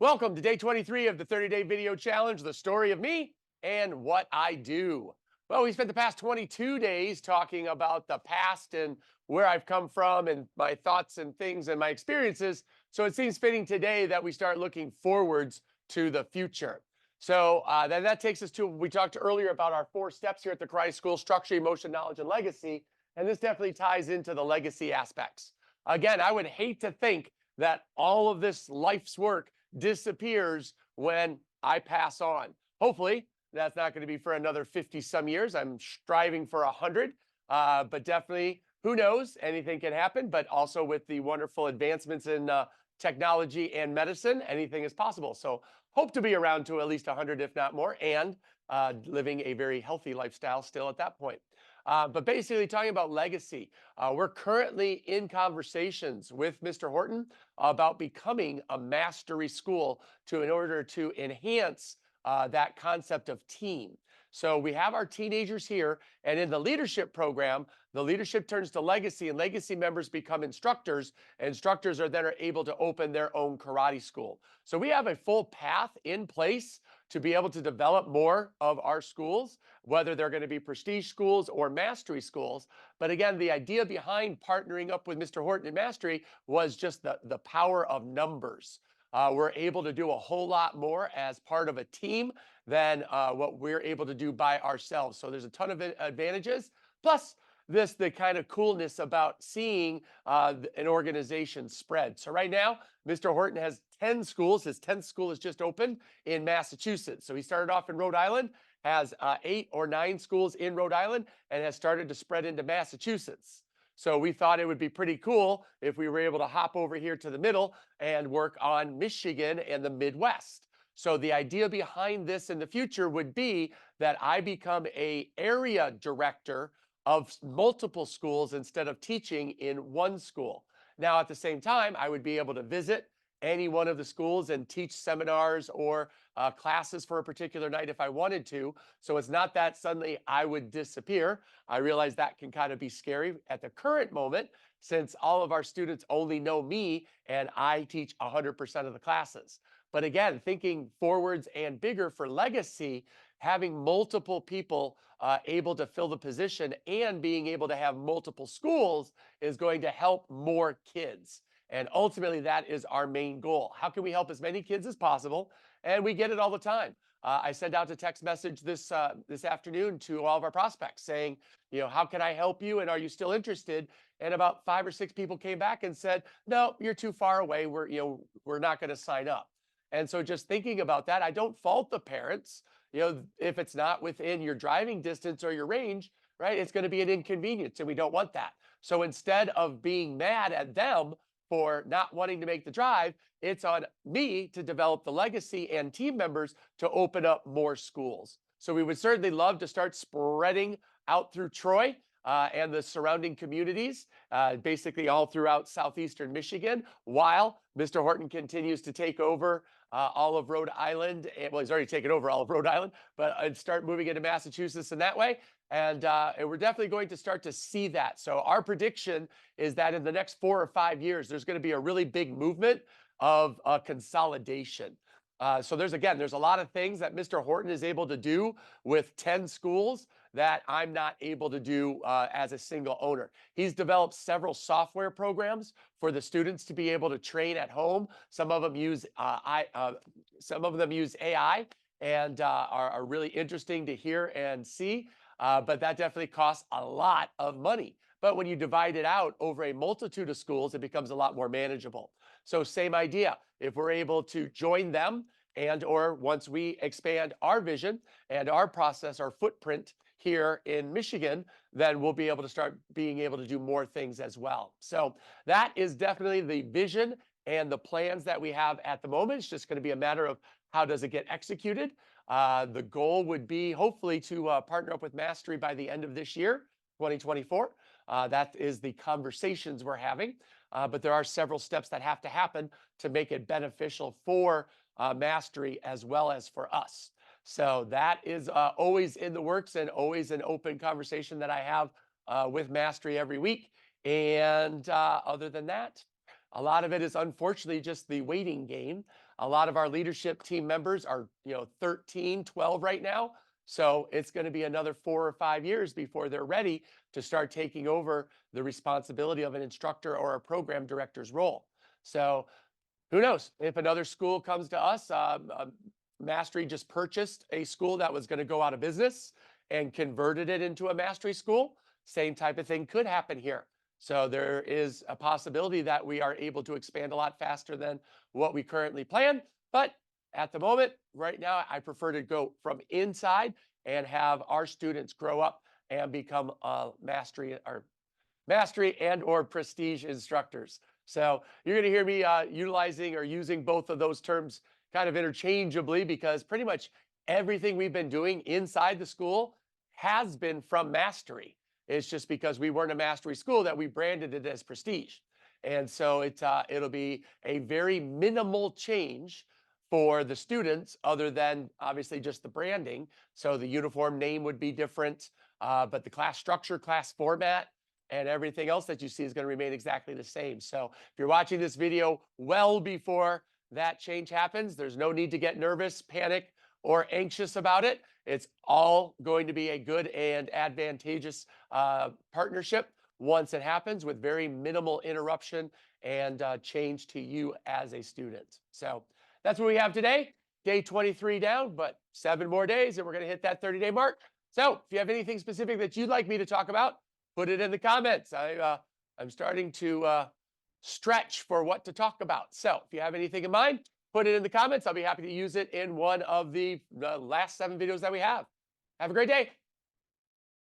Welcome to day 23 of the 30-day video challenge, the story of me and what I do. Well, we spent the past 22 days talking about the past and where I've come from and my thoughts and things and my experiences. So it seems fitting today that we start looking forwards to the future. Then that takes us to, we talked earlier about our 4 steps here at the Karate School: structure, emotion, knowledge, and legacy. And this definitely ties into the legacy aspects. Again, I would hate to think that all of this life's work disappears when I pass on. Hopefully, that's not going to be for another 50 some years. I'm striving for 100, but definitely, who knows? Anything can happen. But also, with the wonderful advancements in technology and medicine, anything is possible. So, hope to be around to at least 100, if not more, and living a very healthy lifestyle still at that point. But basically, talking about legacy, we're currently in conversations with Mr. Horton about becoming a mastery school in order to enhance that concept of team. So we have our teenagers here, and in the leadership program, the leadership turns to legacy, and legacy members become instructors. Instructors are then able to open their own karate school. So we have a full path in place to be able to develop more of our schools, whether they're going to be prestige schools or mastery schools. But again, the idea behind partnering up with Mr. Horton and Mastery was just the power of numbers. We're able to do a whole lot more as part of a team than what we're able to do by ourselves. So there's a ton of advantages. Plus, the kind of coolness about seeing an organization spread. So right now, Mr. Horton has 10 schools. His 10th school has just opened in Massachusetts. So he started off in Rhode Island, has 8 or 9 schools in Rhode Island, and has started to spread into Massachusetts. So we thought it would be pretty cool if we were able to hop over here to the middle and work on Michigan and the Midwest. So the idea behind this in the future would be that I become an area director of multiple schools instead of teaching in one school. Now, at the same time, I would be able to visit any one of the schools and teach seminars or classes for a particular night if I wanted to. So it's not that suddenly I would disappear. I realize that can kind of be scary at the current moment, since all of our students only know me and I teach 100% of the classes. But again, thinking forwards and bigger for legacy, having multiple people able to fill the position and being able to have multiple schools is going to help more kids. And ultimately, that is our main goal. How can we help as many kids as possible? And we get it all the time. I sent out a text message this afternoon to all of our prospects saying, how can I help you? And are you still interested? And about 5 or 6 people came back and said, no, you're too far away. We're not going to sign up. And so just thinking about that, I don't fault the parents. If it's not within your driving distance or your range, right, it's going to be an inconvenience, and we don't want that. So instead of being mad at them for not wanting to make the drive, it's on me to develop the legacy and team members to open up more schools. So we would certainly love to start spreading out through Troy and the surrounding communities, basically all throughout southeastern Michigan, while Mr. Horton continues to take over all of Rhode Island. Well, he's already taken over all of Rhode Island, but start moving into Massachusetts in that way. And we're definitely going to start to see that. So our prediction is that in the next 4 or 5 years, there's going to be a really big movement of consolidation. So there's a lot of things that Mr. Horton is able to do with 10 schools that I'm not able to do as a single owner. He's developed several software programs for the students to be able to train at home. Some of them use AI and are really interesting to hear and see. But that definitely costs a lot of money. But when you divide it out over a multitude of schools, it becomes a lot more manageable. So same idea. If we're able to join them, and or once we expand our vision and our process, our footprint here in Michigan, then we'll be able to start being able to do more things as well. So that is definitely the vision and the plans that we have at the moment. It's just going to be a matter of how does it get executed. The goal would be hopefully to partner up with Mastery by the end of this year, 2024. That is the conversations we're having. But there are several steps that have to happen to make it beneficial for Mastery as well as for us. So that is always in the works and always an open conversation that I have with Mastery every week. And other than that, a lot of it is unfortunately just the waiting game. A lot of our leadership team members are, 13, 12 right now. So it's going to be another 4 or 5 years before they're ready to start taking over the responsibility of an instructor or a program director's role. So who knows if another school comes to us? Mastery just purchased a school that was going to go out of business and converted it into a Mastery school. Same type of thing could happen here. So there is a possibility that we are able to expand a lot faster than what we currently plan. But at the moment, right now, I prefer to go from inside and have our students grow up and become mastery and or prestige instructors. So you're going to hear me utilizing or using both of those terms kind of interchangeably, because pretty much everything we've been doing inside the school has been from Mastery. It's just because we weren't a Mastery school that we branded it as Prestige. And so it'll be a very minimal change for the students, other than obviously just the branding. So the uniform name would be different, but the class structure, class format, and everything else that you see is going to remain exactly the same. So if you're watching this video well before that change happens, there's no need to get nervous, panic, or anxious about it. It's all going to be a good and advantageous partnership once it happens, with very minimal interruption and change to you as a student. So that's what we have today. Day 23 down, but 7 more days and we're going to hit that 30-day mark. So if you have anything specific that you'd like me to talk about, put it in the comments. I'm starting to stretch for what to talk about. So if you have anything in mind, put it in the comments. I'll be happy to use it in one of the last 7 videos that we have. Have a great day.